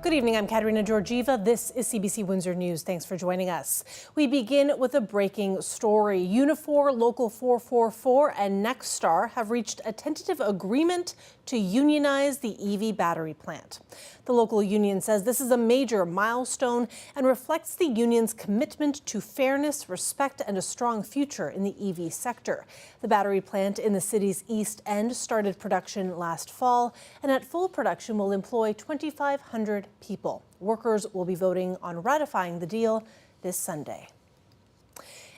Good evening, I'm Katerina Georgieva. This is CBC Windsor News. Thanks for joining us. We begin with a breaking story. Unifor, Local 444 and Nexstar have reached a tentative agreement to unionize the EV battery plant. The local union says this is a major milestone and reflects the union's commitment to fairness, respect, and a strong future in the EV sector. The battery plant in the city's East End started production last fall, and at full production will employ 2,500 people. Workers will be voting on ratifying the deal this Sunday.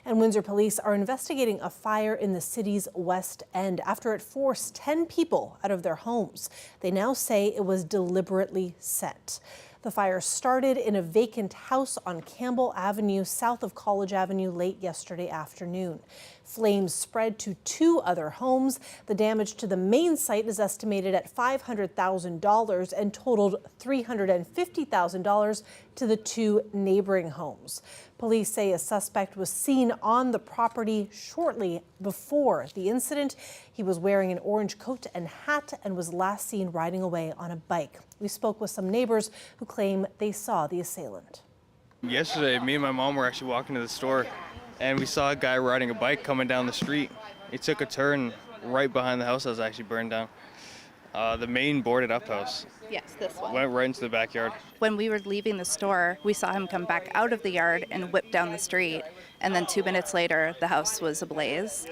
And Windsor police are investigating a fire in the city's West End after it forced 10 people out of their homes. They now say it was deliberately set. The fire started in a vacant house on Campbell Avenue, south of College Avenue, late yesterday afternoon. Flames spread to 2 other homes. The damage to the main site is estimated at $500,000 and totaled $350,000 to the 2 neighboring homes. Police say a suspect was seen on the property shortly before the incident. He was wearing an orange coat and hat and was last seen riding away on a bike. We spoke with some neighbors who claim they saw the assailant. Yesterday, me and my mom were actually walking to the store and we saw a guy riding a bike coming down the street. He took a turn right behind the house that was actually burned down. The main boarded up house. Yes, this one. Went right into the backyard. When we were leaving the store, we saw him come back out of the yard and whip down the street. And then 2 minutes later, the house was ablaze.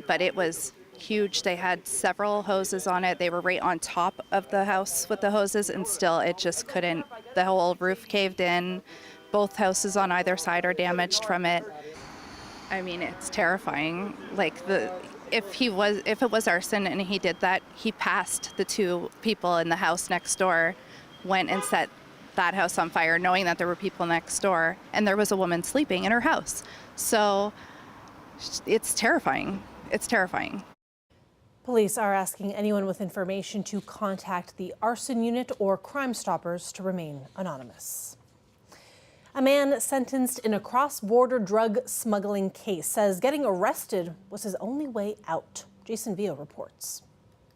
But it was huge. They had several hoses on it. They were right on top of the house with the hoses, and still it just couldn't. The whole roof caved in. Both houses on either side are damaged from it. I mean, it's terrifying. Like if it was arson and he did that, he passed the 2 people in the house next door, went and set that house on fire, knowing that there were people next door, and there was a woman sleeping in her house. So it's terrifying. It's terrifying. Police are asking anyone with information to contact the Arson unit or Crime Stoppers to remain anonymous. A man sentenced in a cross-border drug smuggling case says getting arrested was his only way out. Jason Vio reports.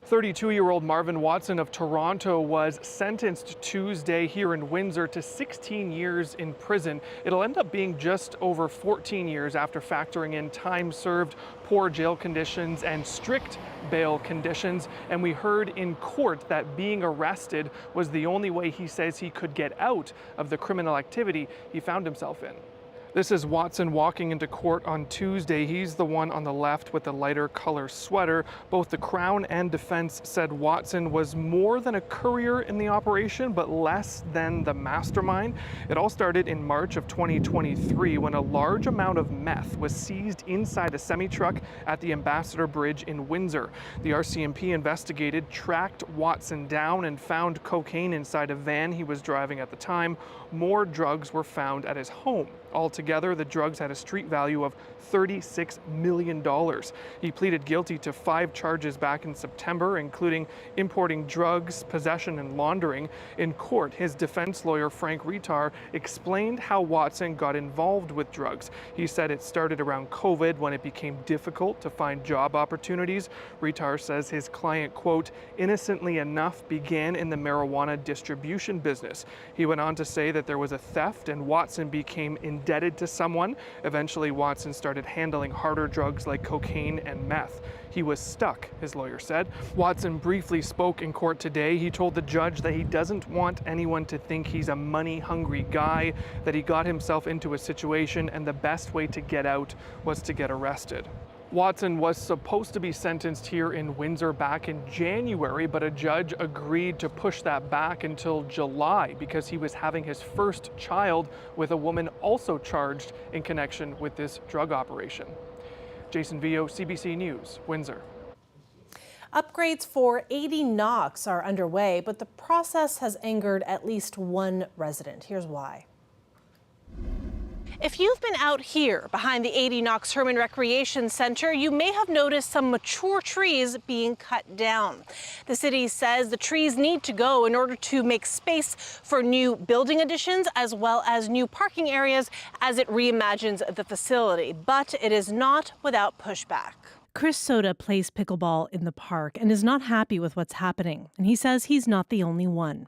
32-year-old Marvin Watson of Toronto was sentenced Tuesday here in Windsor to 16 years in prison. It'll end up being just over 14 years after factoring in time served, poor jail conditions, and strict bail conditions. And we heard in court that being arrested was the only way he says he could get out of the criminal activity he found himself in. This is Watson walking into court on Tuesday. He's the one on the left with the lighter color sweater. Both the Crown and defense said Watson was more than a courier in the operation, but less than the mastermind. It all started in March of 2023 when a large amount of meth was seized inside a semi-truck at the Ambassador Bridge in Windsor. The RCMP investigated, tracked Watson down, and found cocaine inside a van he was driving at the time. More drugs were found at his home. Altogether, the drugs had a street value of $36 million. He pleaded guilty to 5 charges back in September, including importing drugs, possession, and laundering. In court, his defense lawyer, Frank Ritar, explained how Watson got involved with drugs. He said it started around COVID when it became difficult to find job opportunities. Ritar says his client, quote, innocently enough began in the marijuana distribution business. He went on to say that there was a theft and Watson became indebted to someone. Eventually, Watson started handling harder drugs like cocaine and meth. He was stuck, his lawyer said. Watson briefly spoke in court today. He told the judge that he doesn't want anyone to think he's a money-hungry guy, that he got himself into a situation and the best way to get out was to get arrested. Watson was supposed to be sentenced here in Windsor back in January, but a judge agreed to push that back until July because he was having his first child with a woman also charged in connection with this drug operation. Jason Vio, CBC News, Windsor. Upgrades for 80 knocks are underway, but the process has angered at least one resident. Here's why. If you've been out here behind the 80 Knox Herman Recreation Center, you may have noticed some mature trees being cut down. The city says the trees need to go in order to make space for new building additions as well as new parking areas as it reimagines the facility. But it is not without pushback. Chris Soda plays pickleball in the park and is not happy with what's happening. And he says he's not the only one.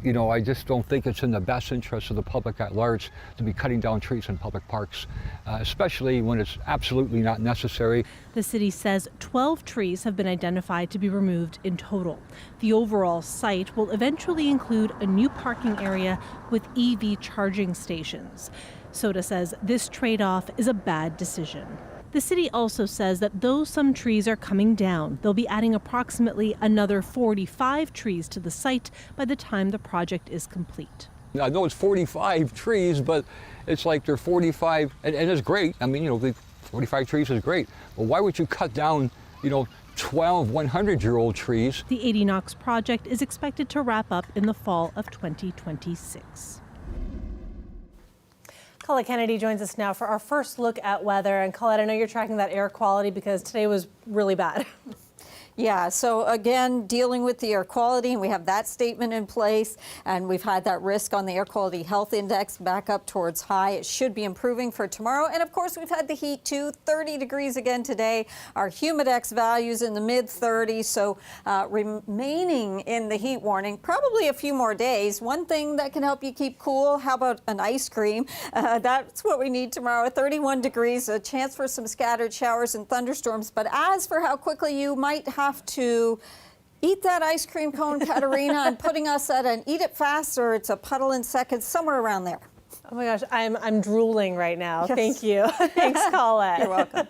You know, I just don't think it's in the best interest of the public at large to be cutting down trees in public parks, especially when it's absolutely not necessary. The city says 12 trees have been identified to be removed in total. The overall site will eventually include a new parking area with EV charging stations. SOTA says this trade-off is a bad decision. The city also says that though some trees are coming down, they'll be adding approximately another 45 trees to the site by the time the project is complete. I know it's 45 trees, but it's like they're 45, and it's great. I mean, you know, the 45 trees is great. But why would you cut down, you know, 12 100-year-old trees? The 80 Knox project is expected to wrap up in the fall of 2026. Colette Kennedy joins us now for our first look at weather. And Colette, I know you're tracking that air quality because today was really bad. Yeah, so again, dealing with the air quality, and we have that statement in place, and we've had that risk on the air quality health index back up towards high. It should be improving for tomorrow. And of course, we've had the heat too, 30 degrees again today. Our humidex values in the mid 30s, so remaining in the heat warning, probably a few more days. One thing that can help you keep cool, how about an ice cream? That's what we need tomorrow, 31 degrees, a chance for some scattered showers and thunderstorms. But as for how quickly you might have to eat that ice cream cone, Katerina, and putting us at an eat it fast or it's a puddle in seconds, somewhere around there. Oh my gosh, I'm drooling right now. Yes. Thank you. Thanks, Colette. You're welcome.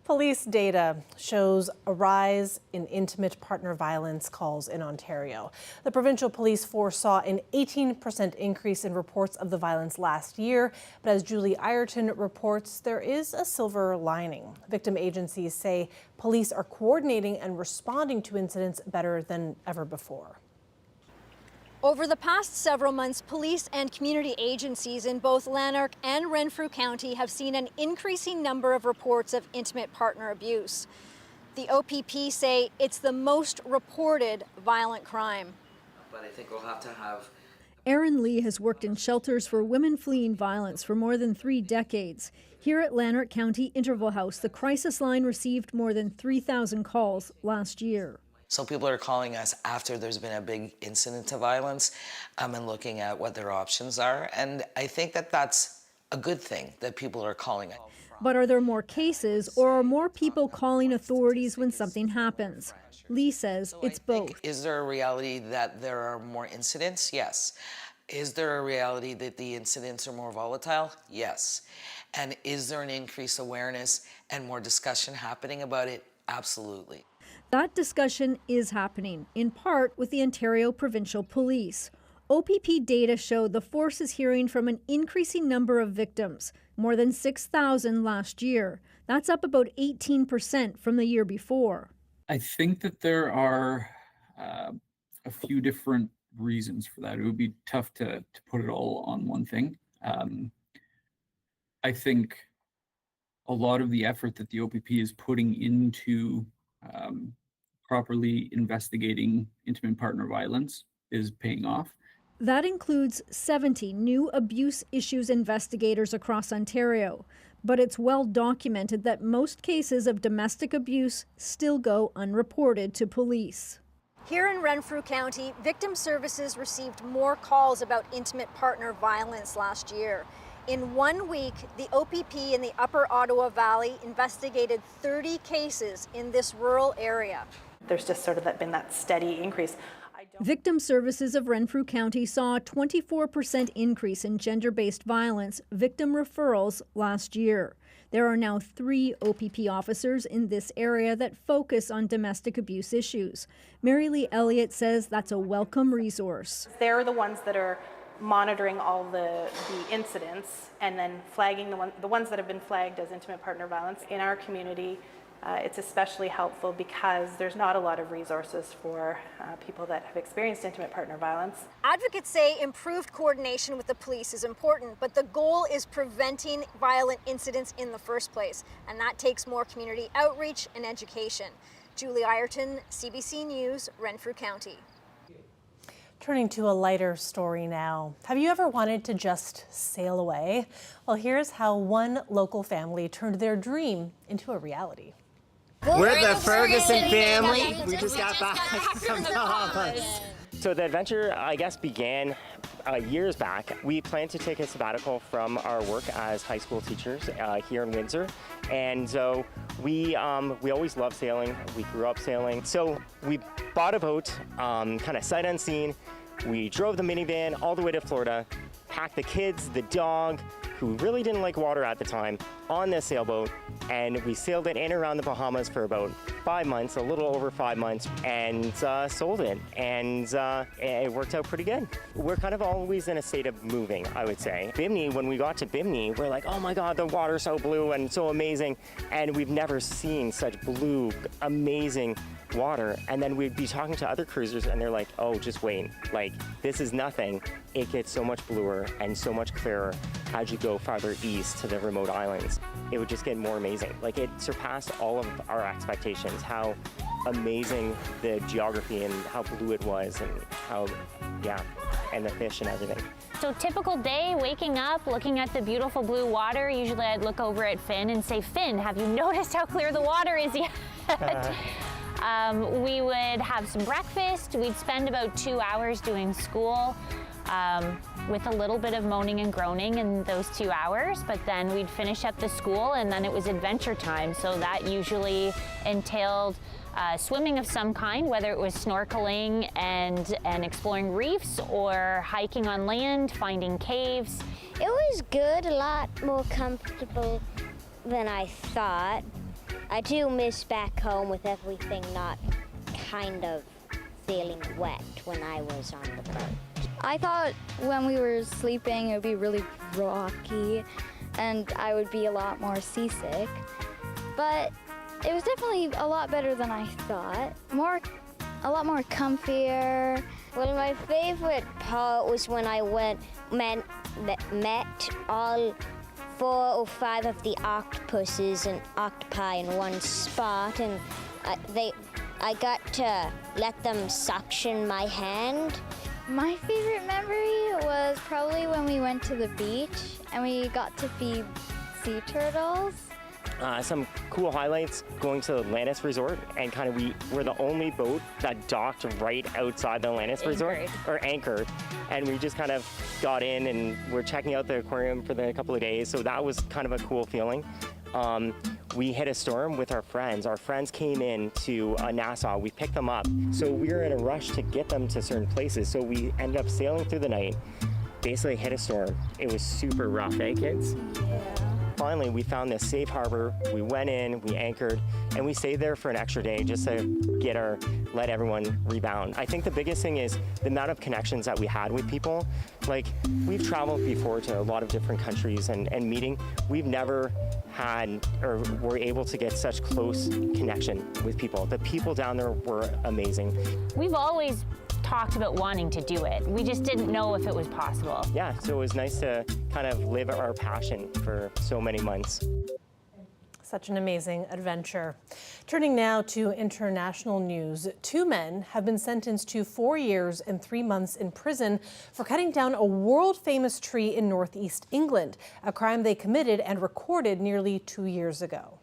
Police data shows a rise in intimate partner violence calls in Ontario. The provincial police force saw an 18% increase in reports of the violence last year. But as Julie Ayrton reports, there is a silver lining. Victim agencies say police are coordinating and responding to incidents better than ever before. Over the past several months, police and community agencies in both Lanark and Renfrew County have seen an increasing number of reports of intimate partner abuse. The OPP say it's the most reported violent crime. But I think we'll have to have... Erin Lee has worked in shelters for women fleeing violence for more than 3 decades. Here at Lanark County Interval House, the crisis line received more than 3,000 calls last year. So people are calling us after there's been a big incident of violence and looking at what their options are. And I think that that's a good thing that people are calling it. But are there more cases or are more people calling authorities when something happens? Lee says it's both. Is there a reality that there are more incidents? Yes. Is there a reality that the incidents are more volatile? Yes. And is there an increased awareness and more discussion happening about it? Absolutely. That discussion is happening, in part with the Ontario Provincial Police. OPP data show the force is hearing from an increasing number of victims, more than 6,000 last year. That's up about 18% from the year before. I think that there are a few different reasons for that. It would be tough to put it all on one thing. I think a lot of the effort that the OPP is putting into properly investigating intimate partner violence is paying off. That includes 70 new abuse issues investigators across Ontario, but it's well documented that most cases of domestic abuse still go unreported to police. Here in Renfrew County, Victim Services received more calls about intimate partner violence last year. In 1 week, the OPP in the Upper Ottawa Valley investigated 30 cases in this rural area. There's just sort of been that steady increase. Victim Services of Renfrew County saw a 24% increase in gender-based violence victim referrals last year. There are now 3 OPP officers in this area that focus on domestic abuse issues. Mary Lee Elliott says that's a welcome resource. They're the ones that are monitoring all the incidents and then flagging the ones that have been flagged as intimate partner violence. In our community, it's especially helpful because there's not a lot of resources for people that have experienced intimate partner violence. Advocates say improved coordination with the police is important, but the goal is preventing violent incidents in the first place, and that takes more community outreach and education. Julie Ayrton, CBC News, Renfrew County. Turning to a lighter story now. Have you ever wanted to just sail away? Well, here's how one local family turned their dream into a reality. We're the Ferguson family. We just got back from Bahamas. So the adventure, I guess, began years back. We planned to take a sabbatical from our work as high school teachers here in Windsor, and so we always loved sailing. We grew up sailing, so we bought a boat, kind of sight unseen. We drove the minivan all the way to Florida, packed the kids, the dog, who really didn't like water at the time, on this sailboat, and we sailed it in around the Bahamas for about 5 months, a little over 5 months, and sold it, and it worked out pretty good. We're kind of always in a state of moving, I would say. Bimini, when we got to Bimini, we're like, oh my God, the water's so blue and so amazing, and we've never seen such blue, amazing water. And then we'd be talking to other cruisers and they're like, oh, just wait, like this is nothing. It gets so much bluer and so much clearer as you go farther east to the remote islands. It would just get more amazing. Like it surpassed all of our expectations, how amazing the geography and how blue it was and how, yeah, and the fish and everything. So typical day, waking up, looking at the beautiful blue water. Usually I'd look over at Finn and say, Finn, have you noticed how clear the water is yet? We would have some breakfast. We'd spend about 2 hours doing school with a little bit of moaning and groaning in those 2 hours, but then we'd finish up the school and then it was adventure time. So that usually entailed swimming of some kind, whether it was snorkeling and exploring reefs or hiking on land, finding caves. It was good, a lot more comfortable than I thought. I do miss back home with everything not kind of feeling wet when I was on the boat. I thought when we were sleeping it would be really rocky and I would be a lot more seasick, but it was definitely a lot better than I thought. A lot more comfier. Well, my favorite part was when I met all 4 or 5 of the octopuses and octopi in one spot, and I got to let them suction my hand. My favorite memory was probably when we went to the beach and we got to feed sea turtles. Some cool highlights, going to the Atlantis Resort, and kind of we were the only boat that docked right outside the Atlantis Resort, or anchored, and we just kind of got in and we're checking out the aquarium for a couple of days, so that was kind of a cool feeling. We hit a storm with our friends. Our friends came in to Nassau. We picked them up, so we were in a rush to get them to certain places, so we ended up sailing through the night, basically hit a storm. It was super rough, eh, kids? Yeah. Finally, we found this safe harbor. We went in, we anchored, and we stayed there for an extra day just to let everyone rebound. I think the biggest thing is the amount of connections that we had with people. Like, we've traveled before to a lot of different countries and meeting. We've never had or were able to get such close connection with people. The people down there were amazing. We've always talked about wanting to do it. We just didn't know if it was possible. Yeah, so it was nice to kind of live our passion for so many months. Such an amazing adventure. Turning now to international news. 2 men have been sentenced to 4 years and 3 months in prison for cutting down a world-famous tree in northeast England, a crime they committed and recorded nearly 2 years ago.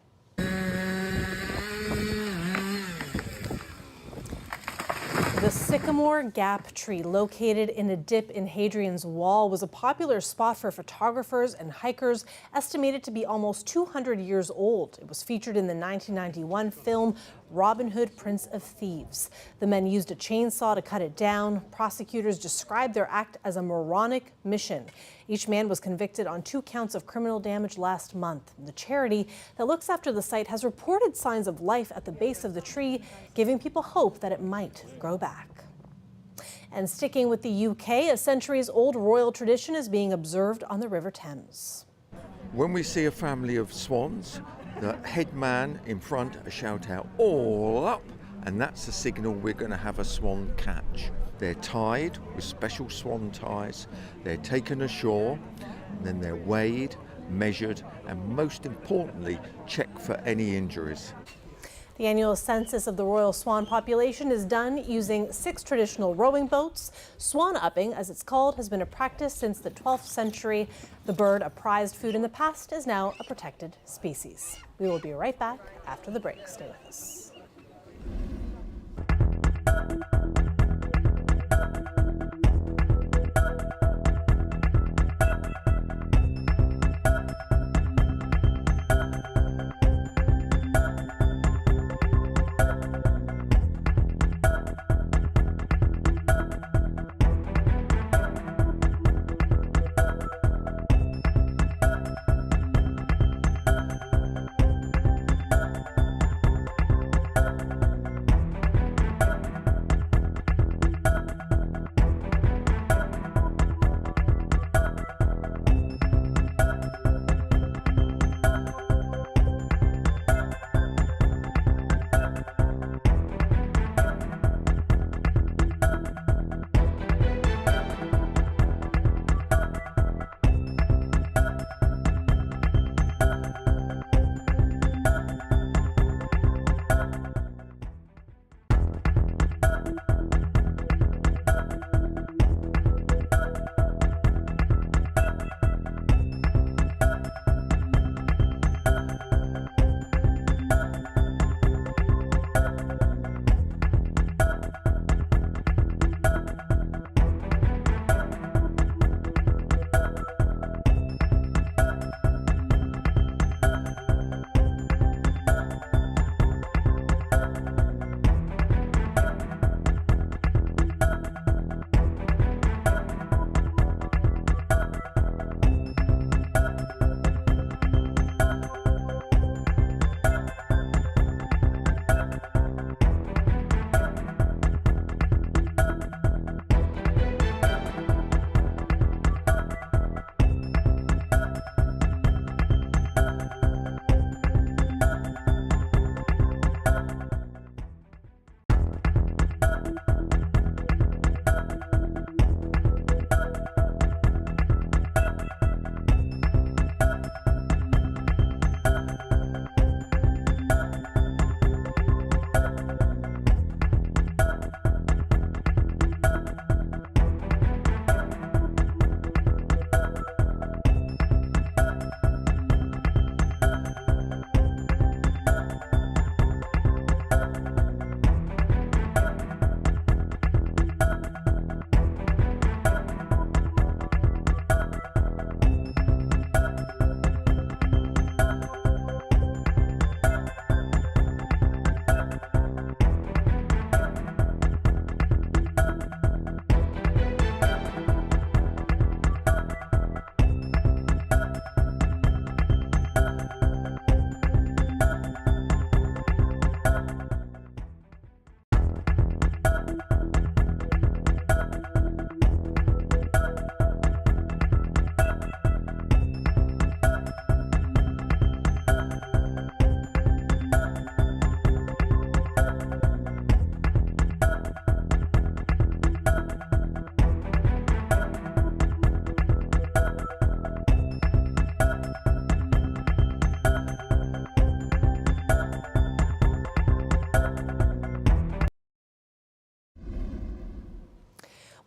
The Sycamore Gap tree, located in a dip in Hadrian's Wall, was a popular spot for photographers and hikers, estimated to be almost 200 years old. It was featured in the 1991 film Robin Hood, Prince of Thieves. The men used a chainsaw to cut it down. Prosecutors described their act as a moronic mission. Each man was convicted on 2 counts of criminal damage last month. The charity that looks after the site has reported signs of life at the base of the tree, giving people hope that it might grow back. And sticking with the UK, a centuries-old royal tradition is being observed on the River Thames. When we see a family of swans, the head man in front shout out, "All up!" and that's the signal we're going to have a swan catch. They're tied with special swan ties, they're taken ashore, and then they're weighed, measured, and most importantly, checked for any injuries. The annual census of the royal swan population is done using 6 traditional rowing boats. Swan upping, as it's called, has been a practice since the 12th century. The bird, a prized food in the past, is now a protected species. We will be right back after the break. Stay with us.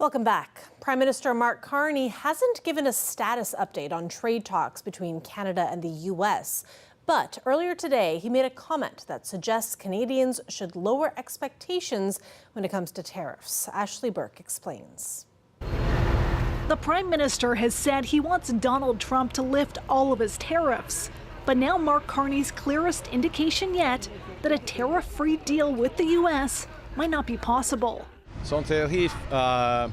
Welcome back. Prime Minister Mark Carney hasn't given a status update on trade talks between Canada and the U.S., but earlier today he made a comment that suggests Canadians should lower expectations when it comes to tariffs. Ashley Burke explains. The Prime Minister has said he wants Donald Trump to lift all of his tariffs, but now Mark Carney's clearest indication yet that a tariff-free deal with the U.S. might not be possible. Son tariff, il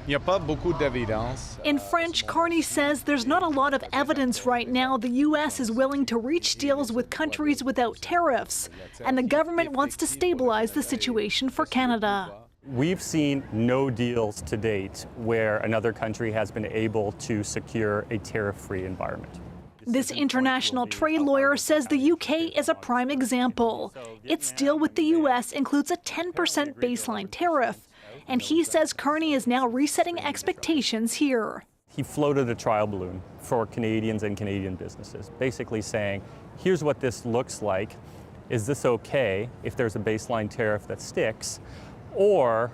n'y a pas beaucoup d'évidence. In French, Carney says there's not a lot of evidence right now the U.S. is willing to reach deals with countries without tariffs, and the government wants to stabilize the situation for Canada. We've seen no deals to date where another country has been able to secure a tariff-free environment. This international trade lawyer says the UK is a prime example. Its deal with the US includes a 10% baseline tariff, and he says Carney is now resetting expectations here. He floated a trial balloon for Canadians and Canadian businesses, basically saying, here's what this looks like. Is this okay if there's a baseline tariff that sticks? Or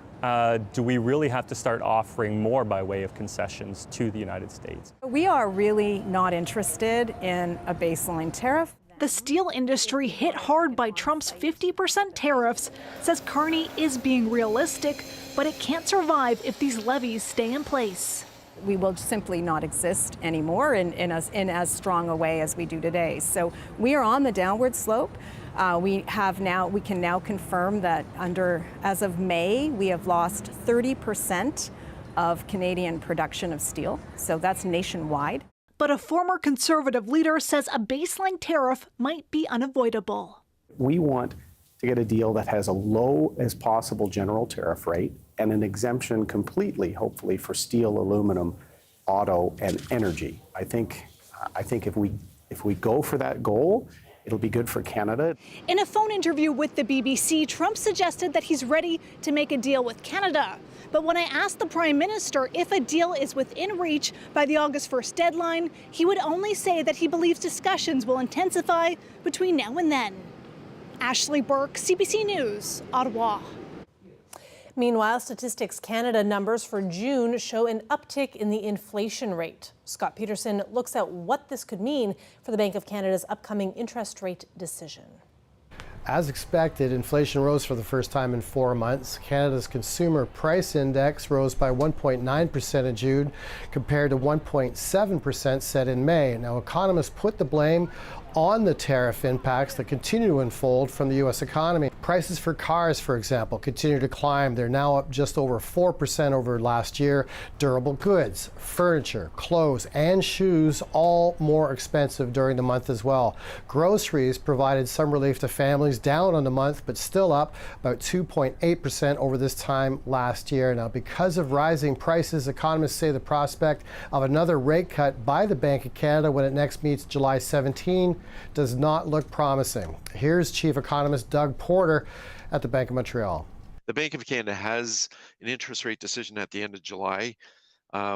do we really have to start offering more by way of concessions to the United States? We are really not interested in a baseline tariff. The steel industry hit hard by Trump's 50% tariffs says Carney is being realistic, but it can't survive if these levies stay in place. We will simply not exist anymore in as strong a way as we do today. So we are on the downward slope. We can now confirm that as of May, we have lost 30% of Canadian production of steel. So that's nationwide. But a former Conservative leader says a baseline tariff might be unavoidable. We want to get a deal that has a low as possible general tariff rate and an exemption completely, hopefully, for steel, aluminum, auto, and energy. I think if we go for that goal, it'll be good for Canada. In a phone interview with the BBC, Trump suggested that he's ready to make a deal with Canada. But when I asked the Prime Minister if a deal is within reach by the August 1st deadline, he would only say that he believes discussions will intensify between now and then. Ashley Burke, CBC News, Ottawa. Meanwhile, Statistics Canada numbers for June show an uptick in the inflation rate. Scott Peterson looks at what this could mean for the Bank of Canada's upcoming interest rate decision. As expected, inflation rose for the first time in 4 months. Canada's Consumer Price Index rose by 1.9% in June compared to 1.7% set in May. Now, economists put the blame on the tariff impacts that continue to unfold from the U.S. economy. Prices for cars, for example, continue to climb. They're now up just over 4% over last year. Durable goods, furniture, clothes, and shoes all more expensive during the month as well. Groceries provided some relief to families, down on the month, but still up about 2.8% over this time last year. Now, because of rising prices, economists say the prospect of another rate cut by the Bank of Canada when it next meets July 17 does not look promising. Here's Chief Economist Doug Porter at the Bank of Montreal. The Bank of Canada has an interest rate decision at the end of July.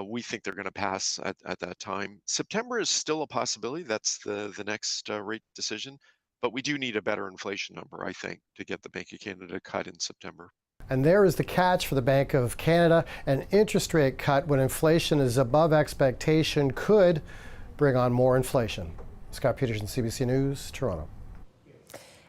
We think they're going to pass at that time. September is still a possibility. That's the next rate decision. But we do need a better inflation number, I think, to get the Bank of Canada cut in September. And there is the catch for the Bank of Canada. An interest rate cut when inflation is above expectation could bring on more inflation. Scott Peterson, CBC News, Toronto.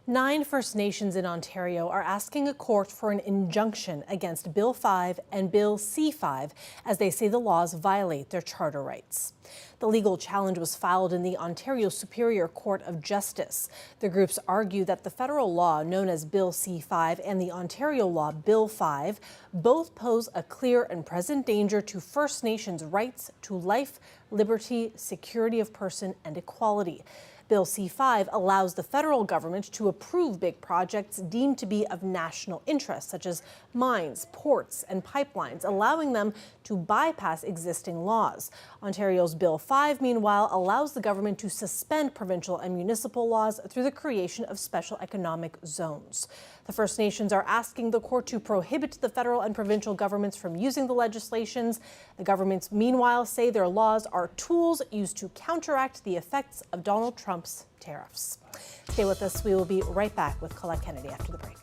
9 First Nations in Ontario are asking a court for an injunction against Bill 5 and Bill C5 as they say the laws violate their charter rights. The legal challenge was filed in the Ontario Superior Court of Justice. The groups argue that the federal law known as Bill C5 and the Ontario law Bill 5 both pose a clear and present danger to First Nations rights to life, liberty, security of person, and equality. Bill C5 allows the federal government to approve big projects deemed to be of national interest, such as mines, ports, and pipelines, allowing them to bypass existing laws. Ontario's Bill 5, meanwhile, allows the government to suspend provincial and municipal laws through the creation of special economic zones. The First Nations are asking the court to prohibit the federal and provincial governments from using the legislations. The governments, meanwhile, say their laws are tools used to counteract the effects of Donald Trump's tariffs. Stay with us. We will be right back with Colette Kennedy after the break.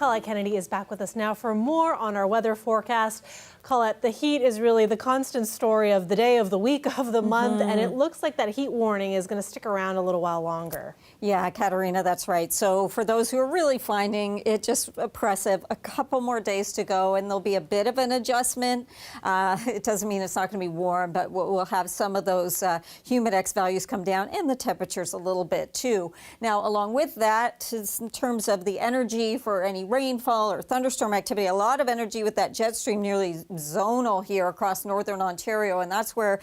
Colette Kennedy is back with us now for more on our weather forecast. Colette, the heat is really the constant story of the day, of the week, of the month, and it looks like that heat warning is going to stick around a little while longer. Yeah, Katerina, that's right. So for those who are really finding it just oppressive, a couple more days to go, and there'll be a bit of an adjustment. It doesn't mean it's not going to be warm, but we'll have some of those humidex values come down, and the temperatures a little bit too. Now, along with that, in terms of the energy for any rainfall or thunderstorm activity, a lot of energy with that jet stream nearly zonal here across northern Ontario, and that's where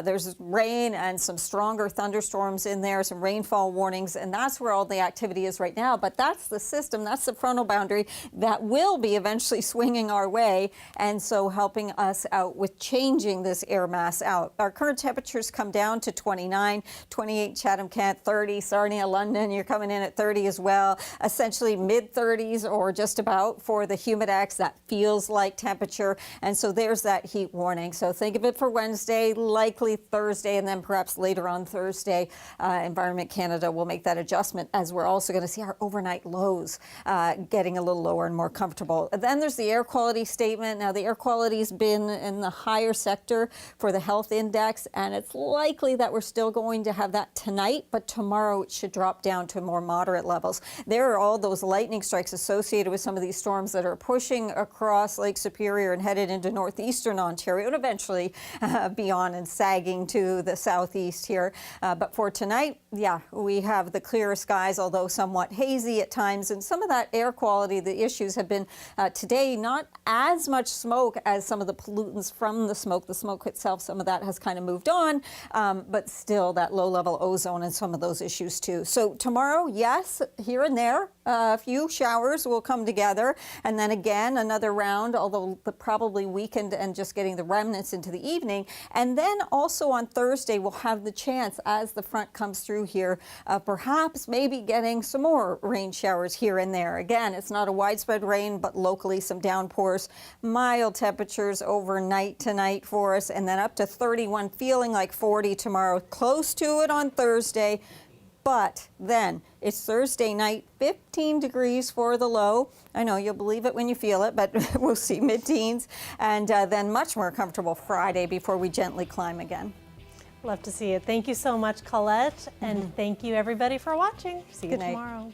there's rain and some stronger thunderstorms in there, some rainfall warnings, and that's where all the activity is right now. But that's the system, that's the frontal boundary that will be eventually swinging our way, and so helping us out with changing this air mass out. Our current temperatures come down to 29, 28 Chatham-Kent, 30 Sarnia, London, you're coming in at 30 as well. Essentially mid-30s or just about for the humidex, that feels like temperature. And so there's that heat warning. So think of it for Wednesday, likely Thursday, and then perhaps later on Thursday, Environment Canada will make that adjustment, as we're also going to see our overnight lows getting a little lower and more comfortable. And then there's the air quality statement. Now, the air quality's been in the higher sector for the health index, and it's likely that we're still going to have that tonight, but tomorrow it should drop down to more moderate levels. There are all those lightning strikes associated with some of these storms that are pushing across Lake Superior and headed into northeastern Ontario and eventually beyond and sagging to the southeast here. But for tonight, yeah, we have the clearer skies, although somewhat hazy at times. And some of that air quality, the issues have been today not as much smoke as some of the pollutants from the smoke. The smoke itself, some of that has kind of moved on, but still that low-level ozone and some of those issues too. So tomorrow, yes, here and there, a few showers will come together, and then again another round, although probably weakened and just getting the remnants into the evening. And then also on Thursday, we'll have the chance, as the front comes through here, perhaps maybe getting some more rain showers here and there. Again, it's not a widespread rain, but locally some downpours, mild temperatures overnight tonight for us, and then up to 31, feeling like 40 tomorrow, close to it on Thursday. But then it's Thursday night, 15 degrees for the low. I know you'll believe it when you feel it, but we'll see mid-teens. And then much more comfortable Friday before we gently climb again. Love to see it. Thank you so much, Colette. And thank you, everybody, for watching. See you tomorrow.